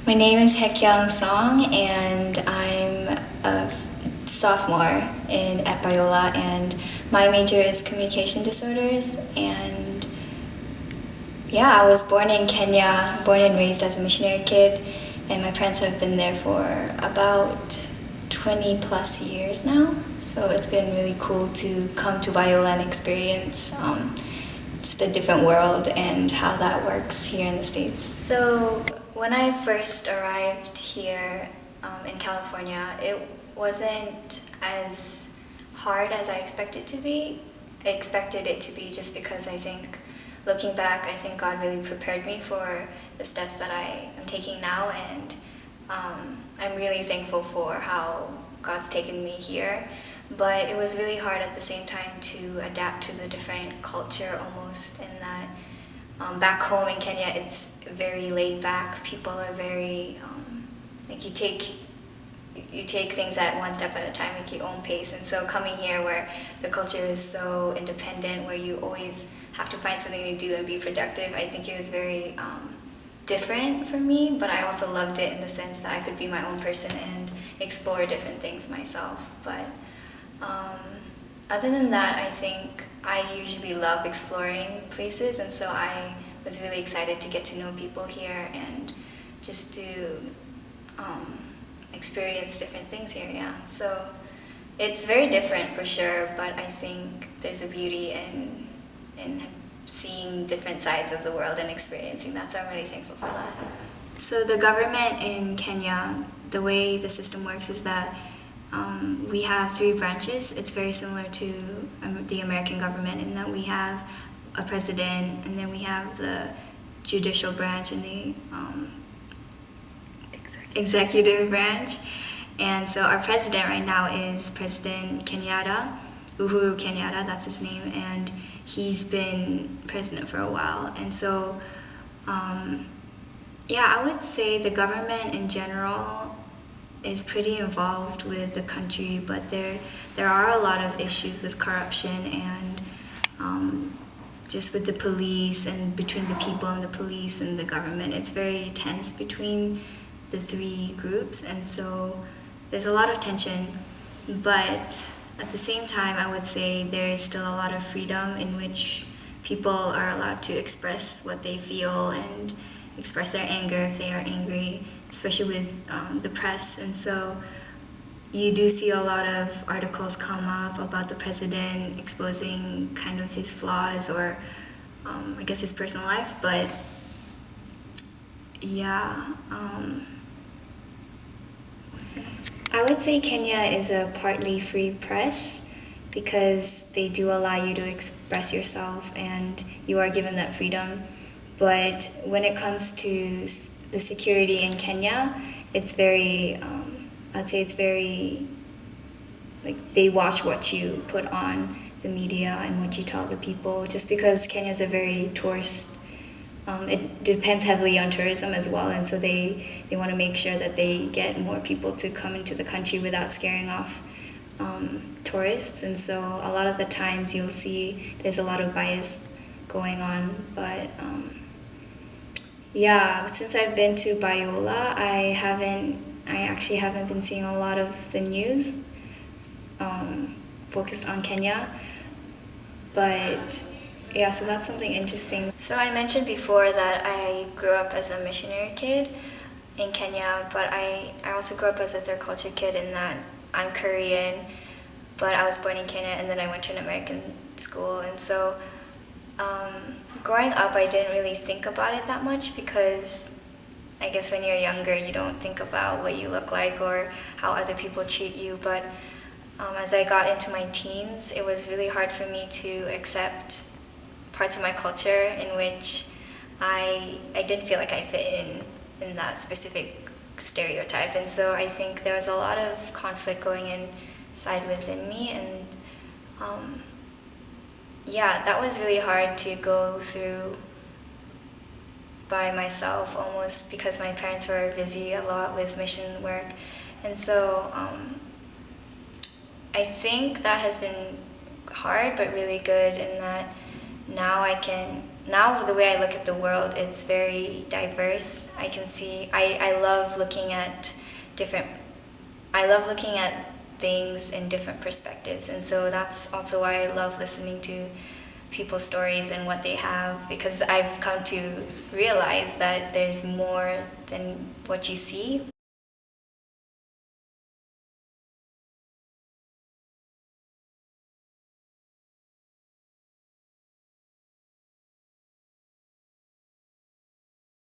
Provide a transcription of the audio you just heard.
My name is Hekyang Song, and I'm a sophomore at Biola, and my major is communication disorders. And yeah, I was born in Kenya, born and raised as a missionary kid, and my parents have been there for about 20 plus years now. So it's been really cool to come to Biola and experience just a different world and how that works here in the States. So when I first arrived here in California, it wasn't as hard as I expected it to be. I expected it to be just because I think, looking back, I think God really prepared me for the steps that I am taking now, and I'm really thankful for how God's taken me here. But it was really hard at the same time to adapt to the different culture, almost in that back home in Kenya it's very laid back. People are very like you take things at one step at a time, like your own pace. And so coming here where the culture is so independent, where you always have to find something to do and be productive, I think it was very different for me, but I also loved it in the sense that I could be my own person and explore different things myself. But other than that, I think I usually love exploring places, and so I was really excited to get to know people here and just to experience different things here, yeah. So it's very different for sure, but I think there's a beauty in seeing different sides of the world and experiencing that, so I'm really thankful for that. So the government in Kenya, the way the system works is that we have three branches. It's very similar to the American government in that we have a president, and then we have the judicial branch and the executive branch. And so our president right now is President Kenyatta, Uhuru Kenyatta, that's his name, and he's been president for a while. And so, I would say the government in general is pretty involved with the country, but there are a lot of issues with corruption and just with the police and between the people and the police and the government. It's very tense between the three groups, and so there's a lot of tension. But at the same time, I would say there is still a lot of freedom in which people are allowed to express what they feel and express their anger if they are angry, especially with the press. And so you do see a lot of articles come up about the president exposing kind of his flaws or I guess his personal life. But I would say Kenya is a partly free press because they do allow you to express yourself and you are given that freedom. But when it comes to the security in Kenya, it's very, I'd say it's very, like, they watch what you put on the media and what you tell the people, just because Kenya is a very tourist, it depends heavily on tourism as well, and so they want to make sure that they get more people to come into the country without scaring off tourists. And so a lot of the times you'll see there's a lot of bias going on. But since I've been to Biola, I actually haven't been seeing a lot of the news focused on Kenya. But so that's something interesting. So I mentioned before that I grew up as a missionary kid in Kenya, but I also grew up as a third culture kid in that I'm Korean, but I was born in Kenya and then I went to an American school. And so growing up, I didn't really think about it that much because I guess when you're younger, you don't think about what you look like or how other people treat you. But as I got into my teens, it was really hard for me to accept parts of my culture in which I didn't feel like I fit in that specific stereotype. And so I think there was a lot of conflict going inside within me, and that was really hard to go through by myself, almost because my parents were busy a lot with mission work. And so I think that has been hard but really good in that now the way I look at the world, it's very diverse. I can see, I love looking at different, I love looking at things in different perspectives. And so that's also why I love listening to people's stories and what they have, because I've come to realize that there's more than what you see.